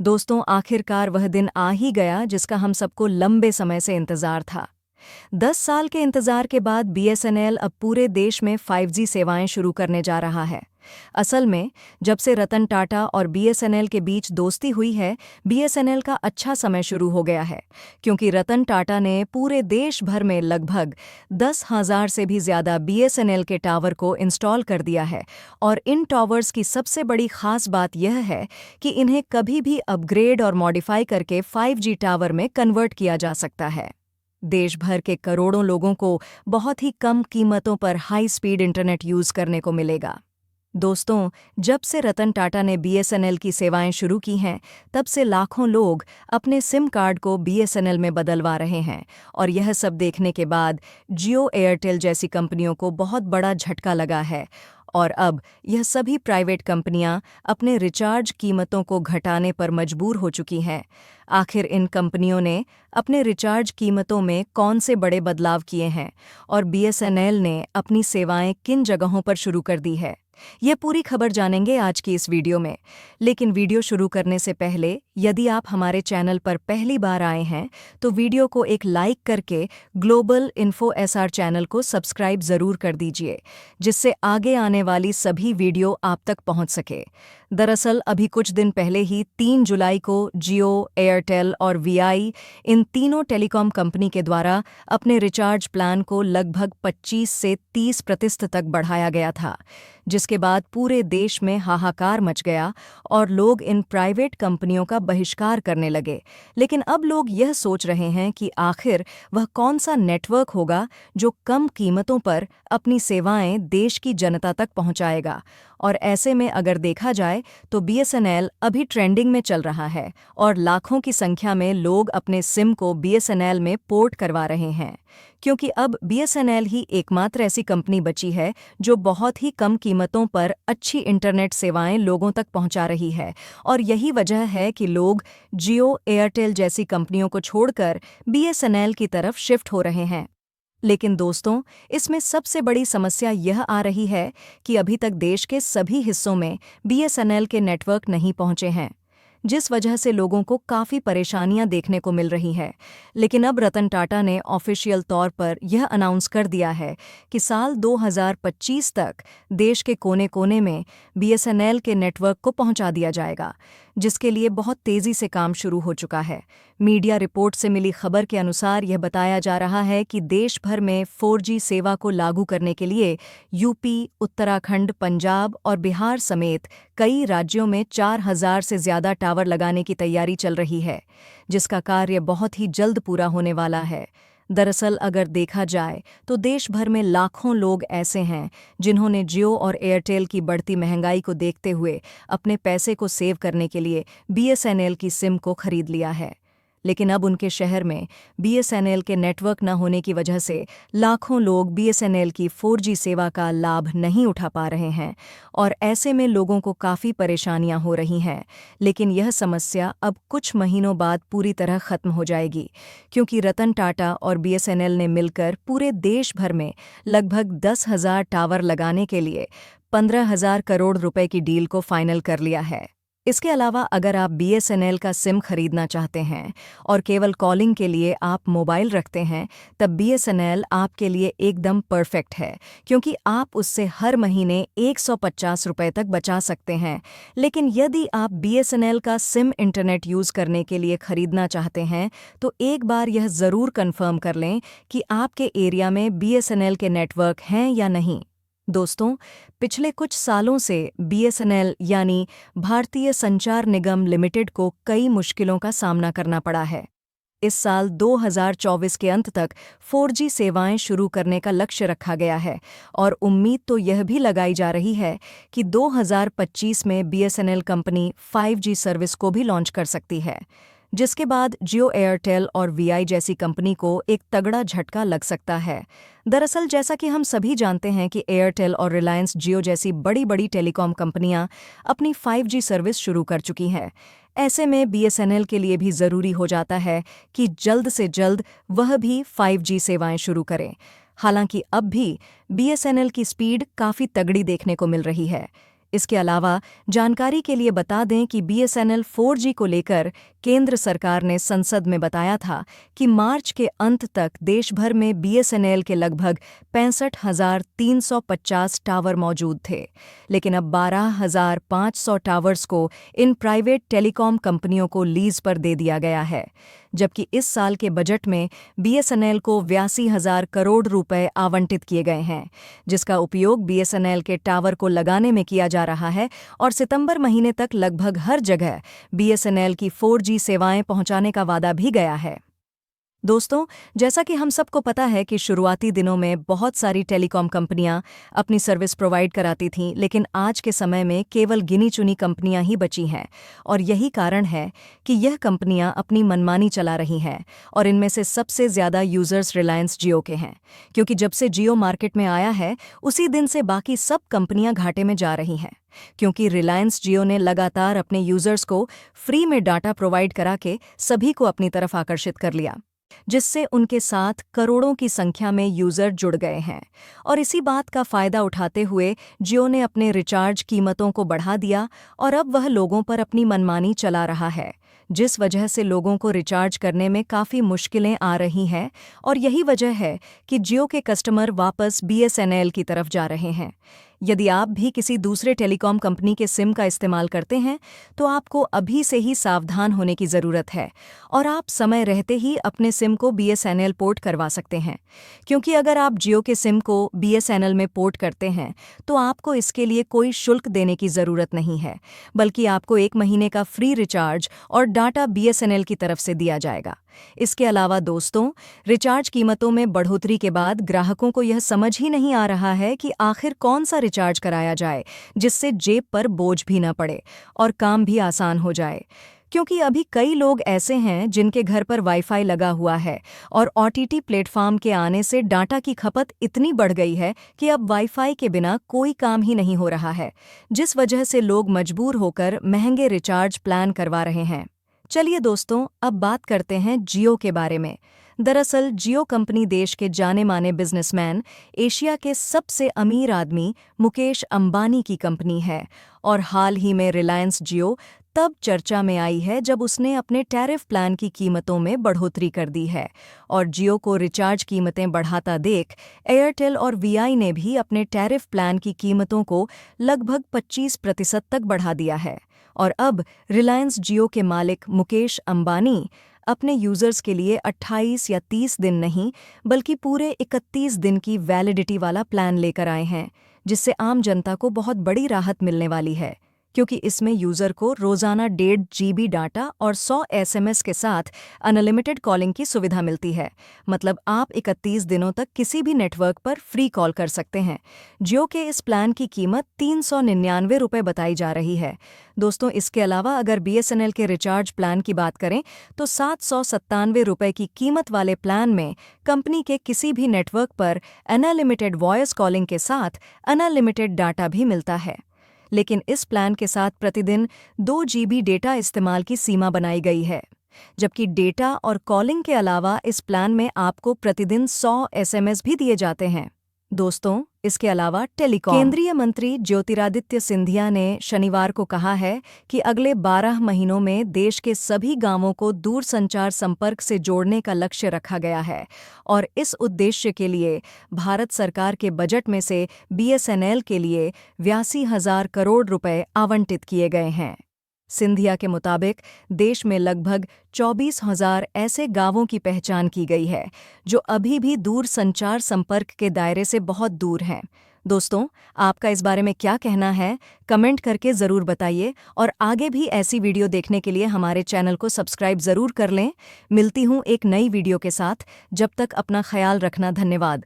दोस्तों, आखिरकार वह दिन आ ही गया जिसका हम सबको लंबे समय से इंतजार था। 10 साल के इंतजार के बाद बीएसएनएल अब पूरे देश में 5G सेवाएं शुरू करने जा रहा है। असल में, जब से रतन टाटा और बीएसएनएल के बीच दोस्ती हुई है, बीएसएनएल का अच्छा समय शुरू हो गया है, क्योंकि रतन टाटा ने पूरे देश भर में लगभग 10,000 से भी ज्यादा बीएसएनएल के टावर को इंस्टॉल कर दिया है। और इन टावर्स की सबसे बड़ी खास बात यह है कि इन्हें कभी भी अपग्रेड और मॉडिफाई करके 5G टावर में कन्वर्ट किया जा सकता है। देश भर के करोड़ों लोगों को बहुत ही कम कीमतों पर हाई स्पीड इंटरनेट यूज करने को मिलेगा। दोस्तों, जब से रतन टाटा ने बीएसएनएल की सेवाएं शुरू की हैं, तब से लाखों लोग अपने सिम कार्ड को बीएसएनएल में बदलवा रहे हैं। और यह सब देखने के बाद जियो एयरटेल जैसी कंपनियों को बहुत बड़ा झटका लगा है। और अब यह सभी प्राइवेट कंपनियां अपने रिचार्ज कीमतों को घटाने पर मजबूर हो चुकी हैं। आखिर इन कंपनियों ने अपने रिचार्ज कीमतों में कौन से बड़े बदलाव किए हैं और बीएसएनएल ने अपनी सेवाएं किन जगहों पर शुरू कर दी है, ये पूरी खबर जानेंगे आज की इस वीडियो में। लेकिन वीडियो शुरू करने से पहले, यदि आप हमारे चैनल पर पहली बार आए हैं, तो वीडियो को एक लाइक करके ग्लोबल इन्फो एसआर चैनल को सब्सक्राइब ज़रूर कर दीजिए, जिससे आगे आने वाली सभी वीडियो आप तक पहुंच सके। दरअसल अभी कुछ दिन पहले ही 3 जुलाई को जियो, एयरटेल और वीआई, इन तीनों टेलीकॉम कंपनी के द्वारा अपने रिचार्ज प्लान को लगभग 25 से 30% तक बढ़ाया गया था, जिसके बाद पूरे देश में हाहाकार मच गया और लोग इन प्राइवेट कंपनियों का बहिष्कार करने लगे। लेकिन अब लोग यह सोच रहे हैं कि आखिर वह कौन सा नेटवर्क होगा जो कम कीमतों पर अपनी सेवाएं देश की जनता तक पहुंचाएगा। और ऐसे में अगर देखा जाए तो बीएसएनएल अभी ट्रेंडिंग में चल रहा है और लाखों की संख्या में लोग अपने सिम को बीएसएनएल में पोर्ट करवा रहे हैं, क्योंकि अब बीएसएनएल ही एकमात्र ऐसी कंपनी बची है जो बहुत ही कम कीमतों पर अच्छी इंटरनेट सेवाएं लोगों तक पहुंचा रही है। और यही वजह है कि लोग जियो, एयरटेल जैसी कंपनियों को छोड़कर बीएसएनएल की तरफ शिफ्ट हो रहे हैं। लेकिन दोस्तों, इसमें सबसे बड़ी समस्या यह आ रही है कि अभी तक देश के सभी हिस्सों में बीएसएनएल के नेटवर्क नहीं पहुंचे हैं, जिस वजह से लोगों को काफ़ी परेशानियां देखने को मिल रही है। लेकिन अब रतन टाटा ने ऑफिशियल तौर पर यह अनाउंस कर दिया है कि साल 2025 तक देश के कोने-कोने में बीएसएनएल के नेटवर्क को पहुंचा दिया जाएगा, जिसके लिए बहुत तेज़ी से काम शुरू हो चुका है। मीडिया रिपोर्ट से मिली खबर के अनुसार यह बताया जा रहा है कि देश भर में 4G सेवा को लागू करने के लिए यूपी, उत्तराखंड, पंजाब और बिहार समेत कई राज्यों में 4,000 से ज़्यादा टावर लगाने की तैयारी चल रही है, जिसका कार्य बहुत ही जल्द पूरा होने वाला है। दरअसल अगर देखा जाए तो देश भर में लाखों लोग ऐसे हैं जिन्होंने जियो और एयरटेल की बढ़ती महंगाई को देखते हुए अपने पैसे को सेव करने के लिए बीएसएनएल की सिम को खरीद लिया है। लेकिन अब उनके शहर में बीएसएनएल के नेटवर्क न होने की वजह से लाखों लोग बीएसएनएल की 4G सेवा का लाभ नहीं उठा पा रहे हैं और ऐसे में लोगों को काफ़ी परेशानियां हो रही हैं। लेकिन यह समस्या अब कुछ महीनों बाद पूरी तरह खत्म हो जाएगी, क्योंकि रतन टाटा और बीएसएनएल ने मिलकर पूरे देश भर में लगभग 10,000 टावर लगाने के लिए 15,000 करोड़ रुपए की डील को फाइनल कर लिया है। इसके अलावा अगर आप बीएसएनएल का सिम खरीदना चाहते हैं और केवल कॉलिंग के लिए आप मोबाइल रखते हैं, तब बीएसएनएल आपके लिए एकदम परफेक्ट है, क्योंकि आप उससे हर महीने 150 रुपए तक बचा सकते हैं। लेकिन यदि आप बीएसएनएल का सिम इंटरनेट यूज़ करने के लिए खरीदना चाहते हैं, तो एक बार यह ज़रूर कंफर्म कर लें कि आपके एरिया में बीएसएनएल के नेटवर्क हैं या नहीं। दोस्तों, पिछले कुछ सालों से बीएसएनएल यानी भारतीय संचार निगम लिमिटेड को कई मुश्किलों का सामना करना पड़ा है। इस साल 2024 के अंत तक 4G सेवाएं शुरू करने का लक्ष्य रखा गया है और उम्मीद तो यह भी लगाई जा रही है कि 2025 में बीएसएनएल कंपनी 5G सर्विस को भी लॉन्च कर सकती है, जिसके बाद जियो, एयरटेल और वीआई जैसी कंपनी को एक तगड़ा झटका लग सकता है। दरअसल जैसा कि हम सभी जानते हैं कि एयरटेल और रिलायंस जियो जैसी बड़ी-बड़ी टेलीकॉम कंपनियां अपनी 5G सर्विस शुरू कर चुकी हैं। ऐसे में बीएसएनएल के लिए भी ज़रूरी हो जाता है कि जल्द से जल्द वह भी 5G सेवाएं शुरू करें। हालांकि अब भी बीएसएनएल की स्पीड काफ़ी तगड़ी देखने को मिल रही है। इसके अलावा जानकारी के लिए बता दें कि BSNL 4G को लेकर केंद्र सरकार ने संसद में बताया था कि मार्च के अंत तक देश भर में BSNL के लगभग 65,350 टावर मौजूद थे, लेकिन अब 12,500 टावर्स को इन प्राइवेट टेलीकॉम कंपनियों को लीज पर दे दिया गया है, जबकि इस साल के बजट में BSNL को 82,000 करोड़ रुपए आवंटित किए गए हैं, जिसका उपयोग BSNL के टावर को लगाने में किया जा रहा है और सितंबर महीने तक लगभग हर जगह BSNL की 4G सेवाएं पहुंचाने का वादा भी गया है। दोस्तों, जैसा कि हम सबको पता है कि शुरुआती दिनों में बहुत सारी टेलीकॉम कंपनियां अपनी सर्विस प्रोवाइड कराती थीं, लेकिन आज के समय में केवल गिनी-चुनी कंपनियां ही बची हैं और यही कारण है कि यह कंपनियां अपनी मनमानी चला रही हैं और इनमें से सबसे ज़्यादा यूज़र्स रिलायंस जियो के हैं, क्योंकि जब से जियो मार्केट में आया है उसी दिन से बाकी सब कंपनियां घाटे में जा रही हैं, क्योंकि रिलायंस जियो ने लगातार अपने यूज़र्स को फ्री में डाटा प्रोवाइड करा के सभी को अपनी तरफ आकर्षित कर लिया, जिससे उनके साथ करोड़ों की संख्या में यूज़र जुड़ गए हैं। और इसी बात का फ़ायदा उठाते हुए जियो ने अपने रिचार्ज कीमतों को बढ़ा दिया और अब वह लोगों पर अपनी मनमानी चला रहा है, जिस वजह से लोगों को रिचार्ज करने में काफ़ी मुश्किलें आ रही हैं और यही वजह है कि जियो के कस्टमर वापस BSNL की तरफ जा रहे हैं। यदि आप भी किसी दूसरे टेलीकॉम कंपनी के सिम का इस्तेमाल करते हैं तो आपको अभी से ही सावधान होने की ज़रूरत है और आप समय रहते ही अपने सिम को BSNL पोर्ट करवा सकते हैं, क्योंकि अगर आप जियो के सिम को BSNL में पोर्ट करते हैं तो आपको इसके लिए कोई शुल्क देने की ज़रूरत नहीं है, बल्कि आपको 1 महीने का फ्री रिचार्ज और डाटा BSNL की तरफ से दिया जाएगा। इसके अलावा दोस्तों, रिचार्ज कीमतों में बढ़ोतरी के बाद ग्राहकों को यह समझ ही नहीं आ रहा है कि आखिर कौन सा रिचार्ज कराया जाए जिससे जेब पर बोझ भी न पड़े और काम भी आसान हो जाए, क्योंकि अभी कई लोग ऐसे हैं जिनके घर पर वाईफाई लगा हुआ है और OTT प्लेटफॉर्म के आने से डाटा की खपत इतनी बढ़ गई है कि अब वाईफाई के बिना कोई काम ही नहीं हो रहा है, जिस वजह से लोग मजबूर होकर महंगे रिचार्ज प्लान करवा रहे हैं। चलिए दोस्तों, अब बात करते हैं जियो के बारे में। दरअसल जियो कंपनी देश के जाने माने बिजनेसमैन, एशिया के सबसे अमीर आदमी मुकेश अंबानी की कंपनी है और हाल ही में रिलायंस जियो तब चर्चा में आई है जब उसने अपने टैरिफ प्लान की कीमतों में बढ़ोतरी कर दी है और जियो को रिचार्ज कीमतें बढ़ाता देख एयरटेल और VI ने भी अपने टैरिफ प्लान की कीमतों को लगभग 25% तक बढ़ा दिया है। और अब रिलायंस जियो के मालिक मुकेश अंबानी अपने यूज़र्स के लिए 28 या 30 दिन नहीं बल्कि पूरे 31 दिन की वैलिडिटी वाला प्लान लेकर आए हैं, जिससे आम जनता को बहुत बड़ी राहत मिलने वाली है, क्योंकि इसमें यूज़र को रोज़ाना 1.5 GB डाटा और 100 SMS के साथ अनलिमिटेड कॉलिंग की सुविधा मिलती है। मतलब आप 31 दिनों तक किसी भी नेटवर्क पर फ्री कॉल कर सकते हैं। जियो के इस प्लान की कीमत 399 रुपये बताई जा रही है। दोस्तों, इसके अलावा अगर BSNL के रिचार्ज प्लान की बात करें तो 797 रुपये की कीमत वाले प्लान में कंपनी के किसी भी नेटवर्क पर अनलिमिटेड वॉइस कॉलिंग के साथ अनलिमिटेड डाटा भी मिलता है, लेकिन इस प्लान के साथ प्रतिदिन 2 GB डेटा इस्तेमाल की सीमा बनाई गई है, जबकि डेटा और कॉलिंग के अलावा इस प्लान में आपको प्रतिदिन 100 SMS भी दिए जाते हैं। दोस्तों, इसके अलावा टेलीकॉम केंद्रीय मंत्री ज्योतिरादित्य सिंधिया ने शनिवार को कहा है कि अगले 12 महीनों में देश के सभी गांवों को दूरसंचार संपर्क से जोड़ने का लक्ष्य रखा गया है और इस उद्देश्य के लिए भारत सरकार के बजट में से BSNL के लिए 82,000 करोड़ रुपए आवंटित किए गए हैं। सिंधिया के मुताबिक देश में लगभग 24,000 ऐसे गांवों की पहचान की गई है जो अभी भी दूरसंचार संपर्क के दायरे से बहुत दूर हैं। दोस्तों, आपका इस बारे में क्या कहना है? कमेंट करके ज़रूर बताइए और आगे भी ऐसी वीडियो देखने के लिए हमारे चैनल को सब्सक्राइब ज़रूर कर लें। मिलती हूँ एक नई वीडियो के साथ, जब तक अपना ख्याल रखना। धन्यवाद।